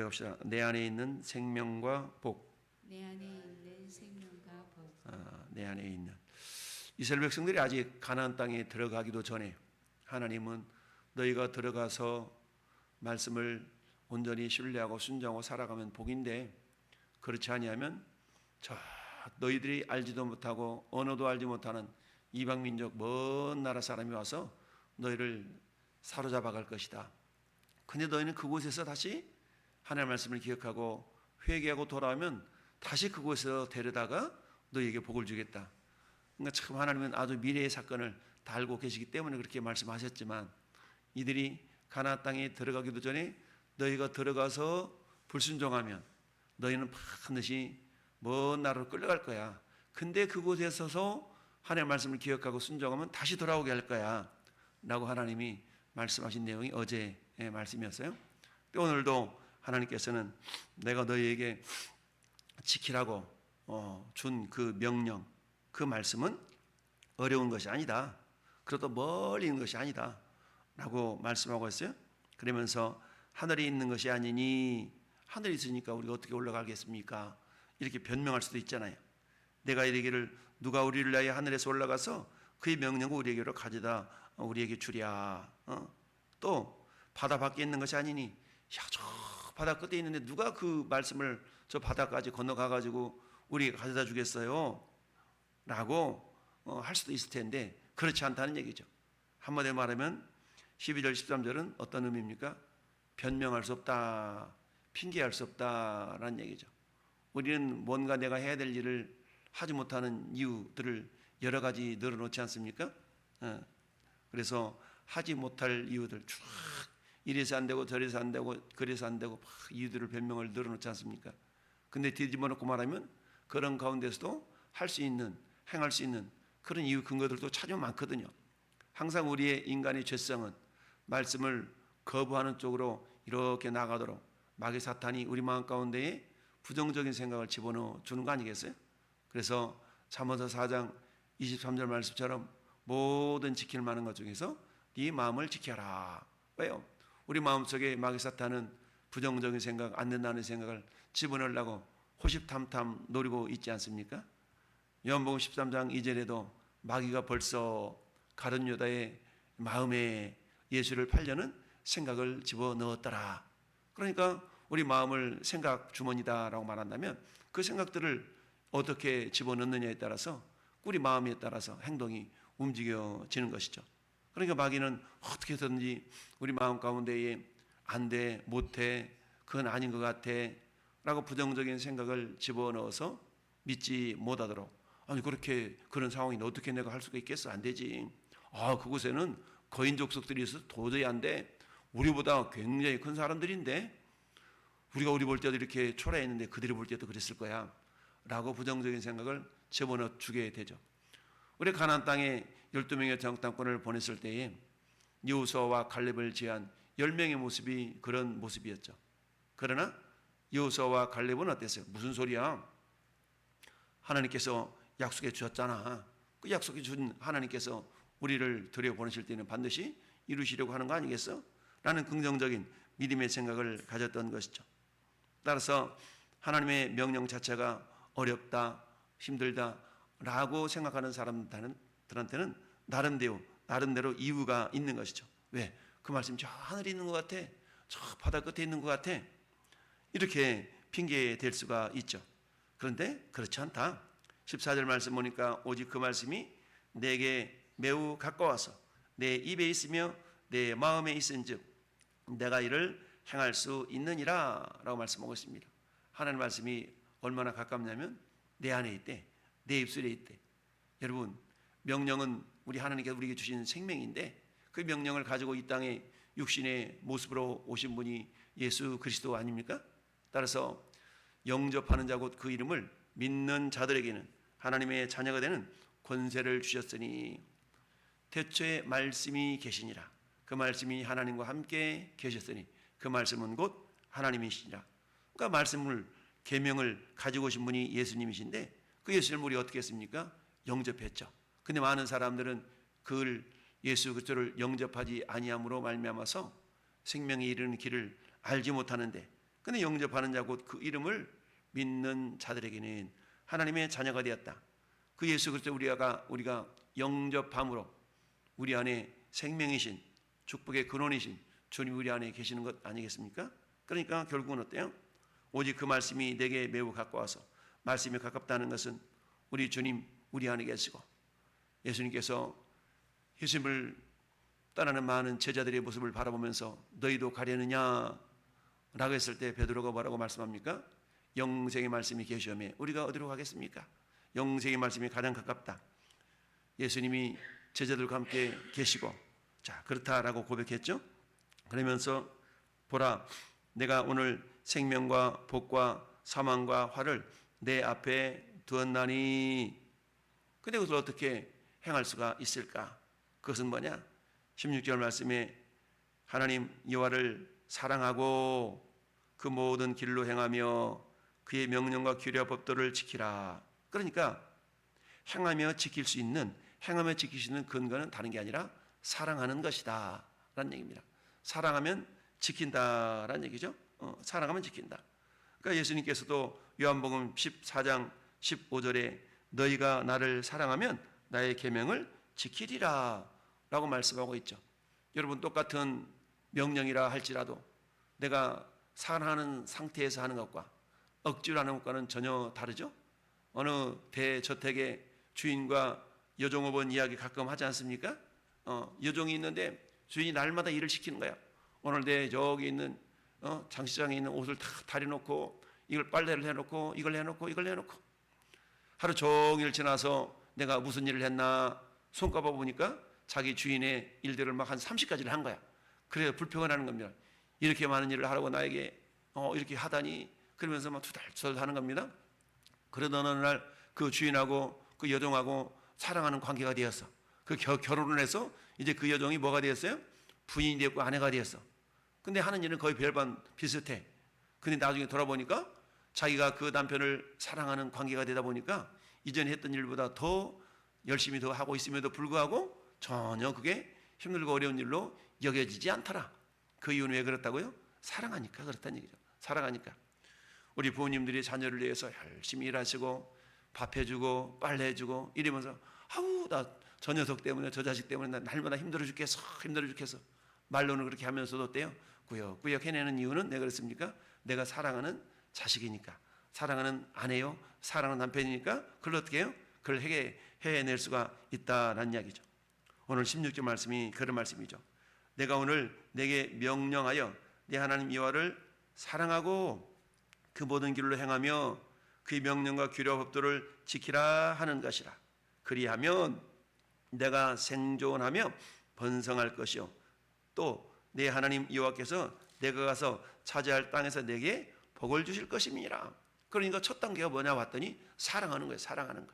합시다. 내 안에 있는 생명과 복. 내 안에 있는 생명과 복. 내 안에 있는 이스라엘 백성들이 아직 가나안 땅에 들어가기도 전에 하나님은 너희가 들어가서 말씀을 온전히 신뢰하고 순종하고 살아가면 복인데 그렇지 아니하면 저 너희들이 알지도 못하고 언어도 알지 못하는 이방 민족 먼 나라 사람이 와서 너희를 사로잡아 갈 것이다. 근데 너희는 그곳에서 다시 하나님의 말씀을 기억하고 회개하고 돌아오면 다시 그곳에서 데려다가 너희에게 복을 주겠다. 그러니까 참 하나님은 아주 미래의 사건을 다 알고 계시기 때문에 그렇게 말씀하셨지만 이들이 가나안 땅에 들어가기도 전에 너희가 들어가서 불순종하면 너희는 반드시 먼 나라로 끌려갈 거야. 근데 그곳에 서서 하나님의 말씀을 기억하고 순종하면 다시 돌아오게 할 거야 라고 하나님이 말씀하신 내용이 어제의 말씀이었어요. 오늘도 하나님께서는 내가 너희에게 지키라고 준 그 명령, 그 말씀은 어려운 것이 아니다. 그래도 멀리 있는 것이 아니다 라고 말씀하고 있어요. 그러면서 하늘에 있는 것이 아니니 하늘에 있으니까 우리가 어떻게 올라가겠습니까? 이렇게 변명할 수도 있잖아요. 내가 이르기를 누가 우리를 위하여 하늘에서 올라가서 그의 명령을 우리에게로 가져다 우리에게 주랴. 또 바다 밖에 있는 것이 아니니 저 바다 끝에 있는데 누가 그 말씀을 저 바다까지 건너가가지고 우리에게 가져다 주겠어요? 라고 할 수도 있을 텐데 그렇지 않다는 얘기죠. 한마디로 말하면 12절 13절은 어떤 의미입니까? 변명할 수 없다, 핑계할 수 없다라는 얘기죠. 우리는 뭔가 내가 해야 될 일을 하지 못하는 이유들을 여러 가지 늘어놓지 않습니까? 그래서 하지 못할 이유들 쭉 이래서 안 되고 저래서 안 되고 그래서 안 되고 막 이유들을 변명을 늘어놓지 않습니까? 근데 뒤집어 놓고 말하면 그런 가운데서도 할 수 있는, 행할 수 있는 그런 이유 근거들도 찾으면 많거든요. 항상 우리의 인간의 죄성은 말씀을 거부하는 쪽으로 이렇게 나가도록 마귀 사탄이 우리 마음 가운데에 부정적인 생각을 집어넣어 주는 거 아니겠어요? 그래서 잠언서 4장 23절 말씀처럼 모든 지킬 만한 것 중에서 네 마음을 지켜라. 왜요? 우리 마음속에 마귀 사탄은 부정적인 생각, 안 된다는 생각을 집어넣으려고 호시탐탐 노리고 있지 않습니까? 요한복음 13장 2절에도 마귀가 벌써 가룟 유다의 마음에 예수를 팔려는 생각을 집어넣었더라. 그러니까 우리 마음을 생각 주머니다라고 말한다면 그 생각들을 어떻게 집어넣느냐에 따라서 우리 마음에 따라서 행동이 움직여지는 것이죠. 그러니까 마귀는 어떻게든지 우리 마음 가운데에 안 돼, 못해, 그건 아닌 것 같아 라고 부정적인 생각을 집어넣어서 믿지 못하도록 아니 그렇게 그런 상황이 어떻게 내가 할 수가 있겠어? 안 되지. 그곳에는 거인 족속들이 있어서 도저히 안 돼. 우리보다 굉장히 큰 사람들인데 우리가 우리 볼 때도 이렇게 초라했는데 그들이 볼 때도 그랬을 거야 라고 부정적인 생각을 집어넣어 주게 되죠. 우리 가나안 땅에 12명의 정탐꾼을 보냈을 때에 여호수아와 갈렙을 제한 10명의 모습이 그런 모습이었죠. 그러나 여호수아와 갈렙은 어땠어요? 무슨 소리야? 하나님께서 약속해 주셨잖아. 그 약속해 준 하나님께서 우리를 들여보내실 때는 반드시 이루시려고 하는 거 아니겠어? 라는 긍정적인 믿음의 생각을 가졌던 것이죠. 따라서 하나님의 명령 자체가 어렵다, 힘들다 라고 생각하는 사람들한테는 나름대로 이유가 있는 것이죠. 왜? 그 말씀이 저 하늘에 있는 것 같아. 저 바다 끝에 있는 것 같아. 이렇게 핑계될 수가 있죠. 그런데 그렇지 않다. 14절 말씀 보니까 오직 그 말씀이 내게 매우 가까워서 내 입에 있으며 내 마음에 있은즉 내가 이를 행할 수 있느니라 라고 말씀하고 있습니다. 하나님의 말씀이 얼마나 가깝냐면 내 안에 있대. 내 입술에 있대. 여러분 명령은 우리 하나님께서 우리에게 주신 생명인데 그 명령을 가지고 이 땅에 육신의 모습으로 오신 분이 예수 그리스도 아닙니까? 따라서 영접하는 자 곧 그 이름을 믿는 자들에게는 하나님의 자녀가 되는 권세를 주셨으니 태초에 말씀이 계시니라. 그 말씀이 하나님과 함께 계셨으니 그 말씀은 곧 하나님이시니라. 그러니까 말씀을 계명을 가지고 오신 분이 예수님이신데 그 예수님을 우리 어떻게 했습니까? 영접했죠. 근데 많은 사람들은 그를 예수 그리스도를 영접하지 아니함으로 말미암아서 생명에 이르는 길을 알지 못하는데 근데 영접하는 자 곧 그 이름을 믿는 자들에게는 하나님의 자녀가 되었다. 그 예수 그리스도 우리가 영접함으로 우리 안에 생명이신 축복의 근원이신 주님 우리 안에 계시는 것 아니겠습니까? 그러니까 결국은 어때요? 오직 그 말씀이 내게 매우 가까워서 말씀이 가깝다는 것은 우리 주님 우리 안에 계시고 예수님께서 예수님을 따르는 많은 제자들의 모습을 바라보면서 너희도 가려느냐 라고 했을 때 베드로가 뭐라고 말씀합니까? 영생의 말씀이 계시오매 우리가 어디로 가겠습니까? 영생의 말씀이 가장 가깝다. 예수님이 제자들과 함께 계시고 자 그렇다라고 고백했죠. 그러면서 보라 내가 오늘 생명과 복과 사망과 화를 내 앞에 두었나니. 근데 그것을 어떻게 행할 수가 있을까? 그것은 뭐냐? 16절 말씀에 하나님 여호와를 사랑하고 그 모든 길로 행하며 그의 명령과 규례와 법도를 지키라. 그러니까 행하며 지킬 수 있는 근거는 다른 게 아니라 사랑하는 것이다 라는 얘기입니다. 사랑하면 지킨다라는 얘기죠. 사랑하면 지킨다. 그러니까 예수님께서도 요한복음 14장 15절에 너희가 나를 사랑하면 나의 계명을 지키리라 라고 말씀하고 있죠. 여러분 똑같은 명령이라 할지라도 내가 사랑하는 상태에서 하는 것과 억지로 하는 것과는 전혀 다르죠. 어느 대저택의 주인과 여종업원 이야기 가끔 하지 않습니까? 여종이 있는데 주인이 날마다 일을 시키는 거야. 오늘 내 저기 있는 장시장에 있는 옷을 다 다려놓고 이걸 빨래를 해놓고 이걸 해놓고 하루 종일 지나서 내가 무슨 일을 했나 손꼽아 보니까 자기 주인의 일들을 막 한 30가지를 한 거야. 그래서 불평을 하는 겁니다. 이렇게 많은 일을 하라고 나에게 이렇게 하다니 그러면서 막 투덜투덜 하는 겁니다. 그러던 어느 날 그 주인하고 그 여종하고 사랑하는 관계가 되었어. 그 결혼을 해서 이제 그 여종이 뭐가 되었어요? 부인이 되었고 아내가 되었어. 근데 하는 일은 거의 별반 비슷해. 근데 나중에 돌아보니까 자기가 그 남편을 사랑하는 관계가 되다 보니까 이전에 했던 일보다 더 열심히 더 하고 있음에도 불구하고 전혀 그게 힘들고 어려운 일로 여겨지지 않더라. 그 이유는 왜 그렇다고요? 사랑하니까 그렇다는 얘기죠. 사랑하니까. 우리 부모님들이 자녀를 위해서 열심히 일하시고 밥 해주고 빨래 해주고 이러면서 아우 나 저 녀석 때문에 저 자식 때문에 나 날마다 힘들어 죽겠어 말로는 그렇게 하면서도 어때요? 꾸역꾸역 해내는 이유는 왜 그렇습니까? 내가 사랑하는 자식이니까 사랑하는 아내요 사랑하는 남편이니까 그걸 어떻게 해요? 그걸 해낼 수가 있다라는 이야기죠. 오늘 16절 말씀이 그런 말씀이죠. 내가 오늘 내게 명령하여 내 하나님 여호와를 사랑하고 그 모든 길로 행하며 그의 명령과 규례와 법도를 지키라 하는 것이라. 그리하면 내가 생존하며 번성할 것이요 또 내 하나님 여호와께서 내가 가서 차지할 땅에서 내게 복을 주실 것임이라. 그러니까 첫 단계가 뭐냐 봤더니 사랑하는 거예요. 사랑하는 거.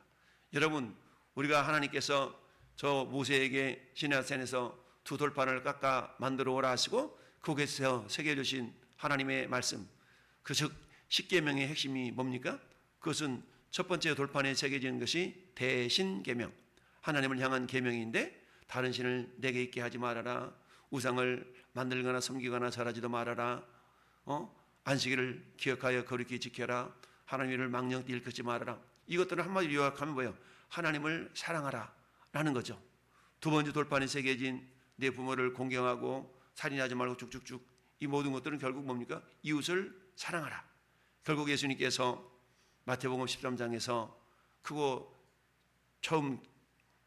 여러분 우리가 하나님께서 저 모세에게 시내산에서 두 돌판을 깎아 만들어 오라 하시고 거기서 새겨주신 하나님의 말씀 그 즉 십계명의 핵심이 뭡니까? 그것은 첫 번째 돌판에 새겨진 것이 대신계명 하나님을 향한 계명인데 다른 신을 내게 있게 하지 말아라. 우상을 만들거나 섬기거나 절하지도 말아라. 안식일을 기억하여 거룩히 지켜라. 하나님을 망령되이 일컫지 말아라. 이것들은 한마디로 요약하면 뭐예요? 하나님을 사랑하라 라는 거죠. 두 번째 돌판에 새겨진 내 부모를 공경하고 살인하지 말고 쭉쭉쭉 이 모든 것들은 결국 뭡니까? 이웃을 사랑하라. 결국 예수님께서 마태복음 13장에서 그거 처음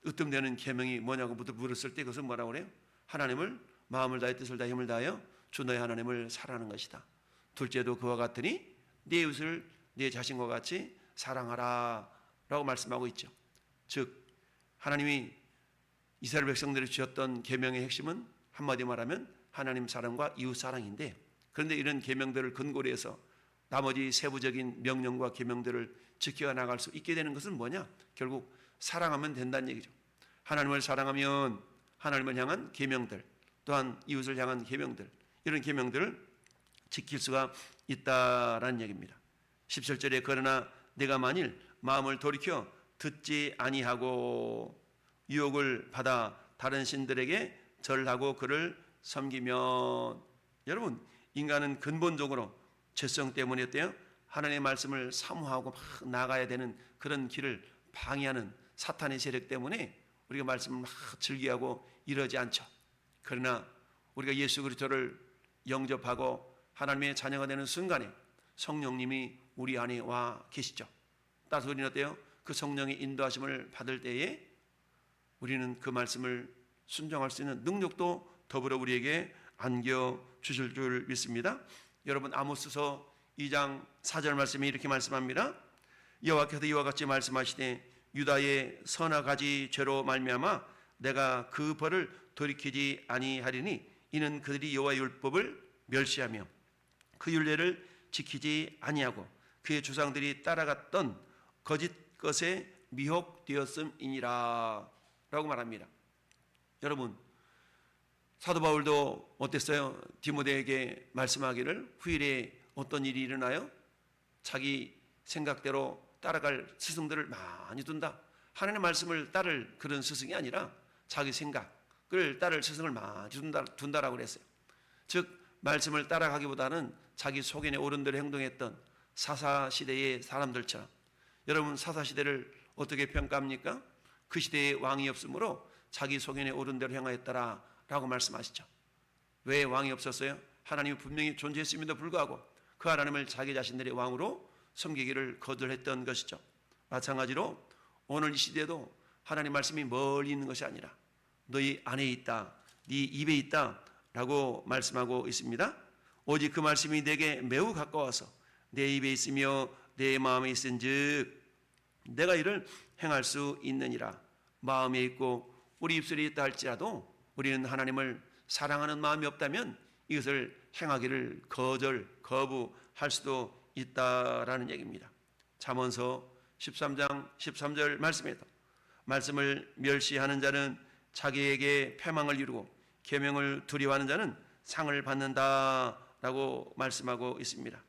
으뜸되는 계명이 뭐냐고 물었을 때 그것은 뭐라고 그래요? 하나님을 마음을 다해 뜻을 다해 힘을 다하여 주 너의 하나님을 사랑하는 것이다. 둘째도 그와 같으니 네 이웃을 네 자신과 같이 사랑하라 라고 말씀하고 있죠. 즉 하나님이 이스라엘 백성들이 주셨던 계명의 핵심은 한마디 말하면 하나님 사랑과 이웃 사랑인데 그런데 이런 계명들을 근거로 해서 나머지 세부적인 명령과 계명들을 지켜나갈 수 있게 되는 것은 뭐냐? 결국 사랑하면 된다는 얘기죠. 하나님을 사랑하면 하나님을 향한 계명들 또한 이웃을 향한 계명들 이런 계명들을 지킬 수가 있다라는 얘기입니다. 17절에 그러나 내가 만일 마음을 돌이켜 듣지 아니하고 유혹을 받아 다른 신들에게 절하고 그를 섬기면 여러분 인간은 근본적으로 죄성 때문에 어때요? 하나님의 말씀을 사모하고 막 나가야 되는 그런 길을 방해하는 사탄의 세력 때문에 우리가 말씀을 막 즐기하고 이러지 않죠. 그러나 우리가 예수 그리스도를 영접하고 하나님의 자녀가 되는 순간에 성령님이 우리 안에 와 계시죠. 따라서 우리는 어때요? 그 성령의 인도하심을 받을 때에 우리는 그 말씀을 순종할 수 있는 능력도 더불어 우리에게 안겨주실 줄 믿습니다. 여러분 아모스서 2장 4절 말씀에 이렇게 말씀합니다. 여호와께서 이와 같이 말씀하시되 유다의 선악가지 죄로 말미암아 내가 그 벌을 돌이키지 아니하리니 이는 그들이 여호와의 율법을 멸시하며 그 율례를 지키지 아니하고 그의 조상들이 따라갔던 거짓 것에 미혹되었음이니라 라고 말합니다. 여러분 사도 바울도 어땠어요? 디모데에게 말씀하기를 후일에 어떤 일이 일어나요? 자기 생각대로 따라갈 스승들을 많이 둔다. 하나님의 말씀을 따를 그런 스승이 아니라 자기 생각을 따를 스승을 많이 둔다라고 그랬어요. 즉 말씀을 따라가기보다는 자기 소견에 오른 대로 행동했던 사사시대의 사람들처럼. 여러분 사사시대를 어떻게 평가합니까? 그 시대에 왕이 없으므로 자기 소견에 오른 대로 행하였다라고 말씀하시죠. 왜 왕이 없었어요? 하나님이 분명히 존재했음에도 불구하고 그 하나님을 자기 자신들의 왕으로 섬기기를 거절했던 것이죠. 마찬가지로 오늘 이 시대도 하나님 말씀이 멀리 있는 것이 아니라 너희 안에 있다, 네 입에 있다 라고 말씀하고 있습니다. 오직 그 말씀이 내게 매우 가까워서 내 입에 있으며 내 마음에 있은즉 내가 이를 행할 수 있느니라. 마음에 있고 우리 입술에 있다 할지라도 우리는 하나님을 사랑하는 마음이 없다면 이것을 행하기를 거부할 수도 있다라는 얘기입니다. 잠언서 13장 13절 말씀에도 말씀을 멸시하는 자는 자기에게 패망을 이루고 계명을 두려워하는 자는 상을 받는다라고 말씀하고 있습니다.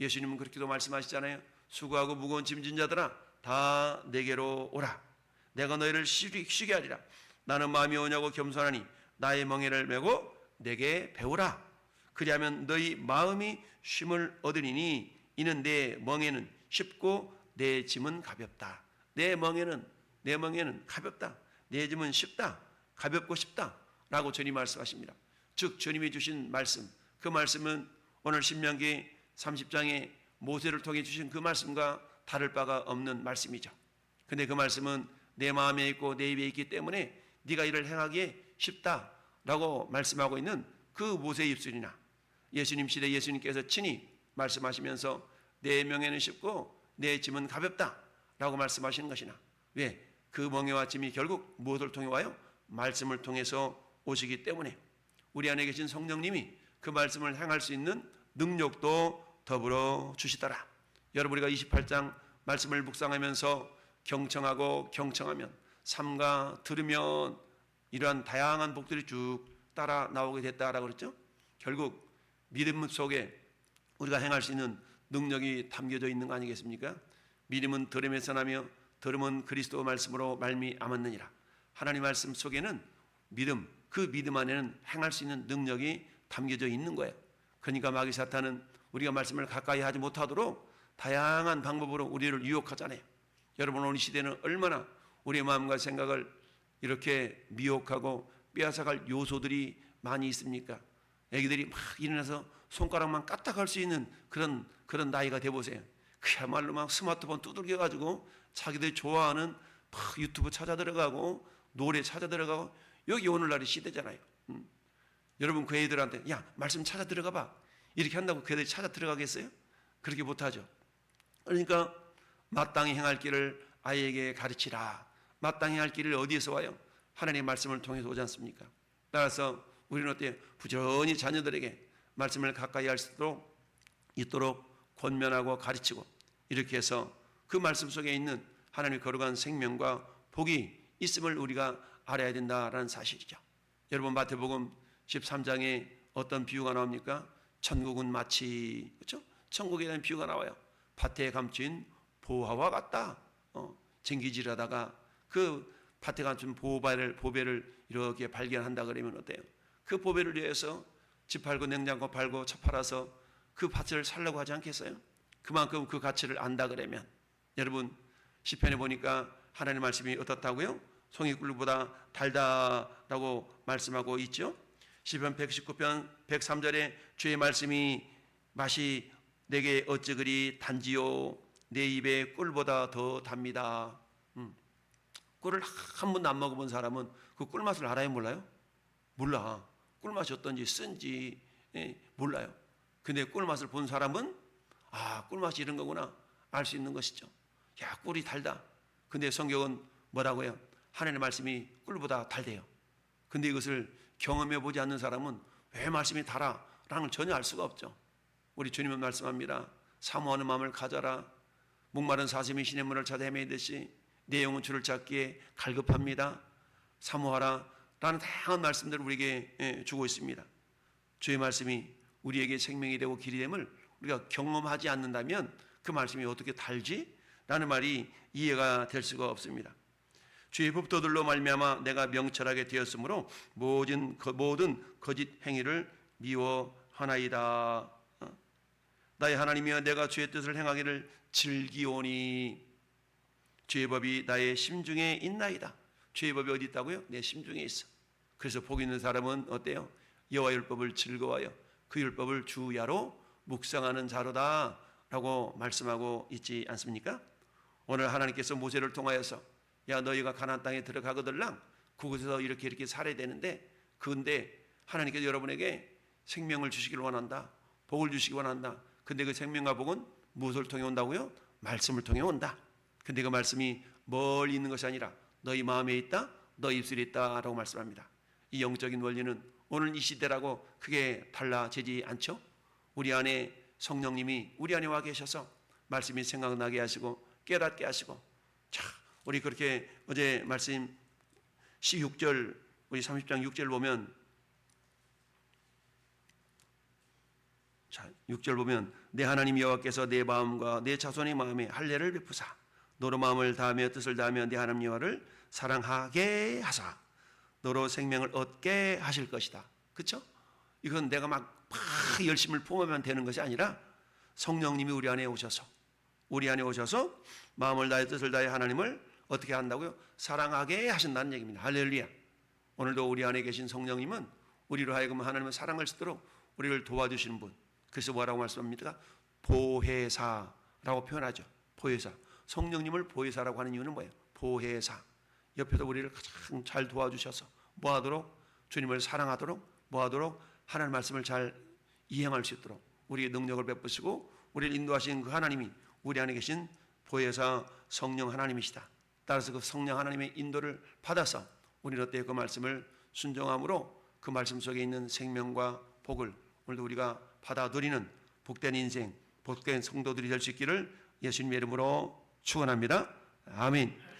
예수님은 그렇게도 말씀하시잖아요. 수고하고 무거운 짐진 자들아 다 내게로 오라. 내가 너희를 쉬게 하리라. 나는 마음이 오냐고 겸손하니 나의 멍에를 메고 내게 배우라. 그리하면 너희 마음이 쉼을 얻으리니 이는 내 멍에는 쉽고 내 짐은 가볍다. 내 멍에는 가볍다. 내 짐은 쉽다. 가볍고 쉽다 라고 주님이 말씀하십니다. 즉 주님이 주신 말씀, 그 말씀은 오늘 신명기 30장에 모세를 통해 주신 그 말씀과 다를 바가 없는 말씀이죠. 근데 그 말씀은 내 마음에 있고 내 입에 있기 때문에 네가 이를 행하기에 쉽다라고 말씀하고 있는 그 모세의 입술이나 예수님 시대 예수님께서 친히 말씀하시면서 내 명예는 쉽고 내 짐은 가볍다라고 말씀하시는 것이나 왜? 그 멍에와 짐이 결국 무엇을 통해 와요? 말씀을 통해서 오시기 때문에 우리 안에 계신 성령님이 그 말씀을 행할 수 있는 능력도 더불어 주시더라. 여러분 우리가 28장 말씀을 묵상하면서 경청하면 삼가 들으면 이러한 다양한 복들이 쭉 따라 나오게 됐다라고 그랬죠. 결국 믿음 속에 우리가 행할 수 있는 능력이 담겨져 있는 거 아니겠습니까? 믿음은 들음에서 나며 들음은 그리스도 말씀으로 말미암았느니라. 하나님 말씀 속에는 믿음, 그 믿음 안에는 행할 수 있는 능력이 담겨져 있는 거예요. 그러니까 마귀 사탄은 우리가 말씀을 가까이 하지 못하도록 다양한 방법으로 우리를 유혹하잖아요. 여러분 오늘 시대는 얼마나 우리의 마음과 생각을 이렇게 미혹하고 빼앗아갈 요소들이 많이 있습니까? 애기들이 막 일어나서 손가락만 까딱할 수 있는 그런 나이가 돼보세요. 그야말로 막 스마트폰 두들겨가지고 자기들이 좋아하는 막 유튜브 찾아 들어가고 노래 찾아 들어가고 여기 오늘날의 시대잖아요. 여러분 그 애들한테 야 말씀 찾아 들어가봐 이렇게 한다고 그 애들이 찾아 들어가겠어요? 그렇게 못하죠. 그러니까 마땅히 행할 길을 아이에게 가르치라. 마땅히 할 길을 어디에서 와요? 하나님의 말씀을 통해서 오지 않습니까? 따라서 우리는 어때요? 부지런히 자녀들에게 말씀을 가까이 할 수 있도록 권면하고 가르치고 이렇게 해서 그 말씀 속에 있는 하나님의 거룩한 생명과 복이 있음을 우리가 알아야 된다라는 사실이죠. 여러분 마태복음 13장에 어떤 비유가 나옵니까? 천국은 마치 그렇죠? 천국에 대한 비유가 나와요. 밭에 감춘 보화와 같다. 쟁기질하다가 그 밭에 감춘 보배를 이렇게 발견한다 그러면 어때요? 그 보배를 위해서 집 팔고 냉장고 팔고 차 팔아서 그 밭을 살려고 하지 않겠어요? 그만큼 그 가치를 안다 그러면. 여러분 시편에 보니까 하나님의 말씀이 어떻다고요? 송이꿀보다 달다라고 말씀하고 있죠. 시편 119편 103절에 주의 말씀이 맛이 내게 어찌 그리 단지요 내 입에 꿀보다 더 답니다. 꿀을 한 번도 안 먹어본 사람은 그 꿀맛을 알아요 몰라요? 몰라. 꿀맛이 어떤지 쓴지 몰라요. 근데 꿀맛을 본 사람은 꿀맛이 이런 거구나 알 수 있는 것이죠. 야, 꿀이 달다. 근데 성경은 뭐라고요? 하나님의 말씀이 꿀보다 달대요. 근데 이것을 경험해 보지 않는 사람은 왜 말씀이 달아? 라는 걸 전혀 알 수가 없죠. 우리 주님은 말씀합니다. 사모하는 마음을 가져라. 목마른 사슴이 시냇 물을 찾아 헤매듯이 내 영혼 주를 찾기에 갈급합니다. 사모하라 라는 다양한 말씀들을 우리에게 주고 있습니다. 주의 말씀이 우리에게 생명이 되고 길이 됨을 우리가 경험하지 않는다면 그 말씀이 어떻게 달지? 라는 말이 이해가 될 수가 없습니다. 주의 법도들로 말미암아 내가 명철하게 되었으므로 모든 거짓 행위를 미워하나이다. 나의 하나님이여 내가 주의 뜻을 행하기를 즐기오니 주의 법이 나의 심중에 있나이다. 주의 법이 어디 있다고요? 내 심중에 있어. 그래서 복 있는 사람은 어때요? 여호와 율법을 즐거워하여 그 율법을 주야로 묵상하는 자로다 라고 말씀하고 있지 않습니까? 오늘 하나님께서 모세를 통하여서 야 너희가 가나안 땅에 들어가거들랑 그곳에서 이렇게 살아야 되는데 근데 하나님께서 여러분에게 생명을 주시기를 원한다. 복을 주시기 원한다. 근데 그 생명과 복은 무엇을 통해 온다고요? 말씀을 통해 온다. 근데 그 말씀이 멀리 있는 것이 아니라 너희 마음에 있다. 너희 입술에 있다 라고 말씀합니다. 이 영적인 원리는 오늘 이 시대라고 크게 달라지지 않죠? 우리 안에 성령님이 우리 안에 와 계셔서 말씀이 생각나게 하시고 깨닫게 하시고 자 우리 그렇게 어제 말씀 16절 우리 30장 6절 보면 자 6절 보면 내 하나님 여호와께서 내 마음과 내 자손의 마음에 할례를 베푸사 너로 마음을 다하며 뜻을 다하며 내 하나님 여호와를 사랑하게 하사 너로 생명을 얻게 하실 것이다. 그렇죠? 이건 내가 막 열심을 품으면 되는 것이 아니라 성령님이 우리 안에 오셔서 마음을 다해 뜻을 다해 하나님을 어떻게 한다고요? 사랑하게 하신다는 얘기입니다. 할렐루야. 오늘도 우리 안에 계신 성령님은 우리로 하여금 하나님의 사랑을 쓰도록 우리를 도와주시는 분. 그래서 뭐라고 말씀합니까? 보혜사라고 표현하죠. 보혜사. 성령님을 보혜사라고 하는 이유는 뭐예요? 보혜사. 옆에서 우리를 가장 잘 도와주셔서 뭐하도록? 주님을 사랑하도록 뭐하도록? 하나님의 말씀을 잘 이행할 수 있도록 우리의 능력을 베푸시고 우리를 인도하신 그 하나님이 우리 안에 계신 보혜사 성령 하나님이시다. 따라서 그 성령 하나님의 인도를 받아서 우리는 어때요? 그 말씀을 순종함으로 그 말씀 속에 있는 생명과 복을 오늘도 우리가 받아 누리는 복된 인생, 복된 성도들이 될 수 있기를 예수님의 이름으로 축원합니다. 아멘.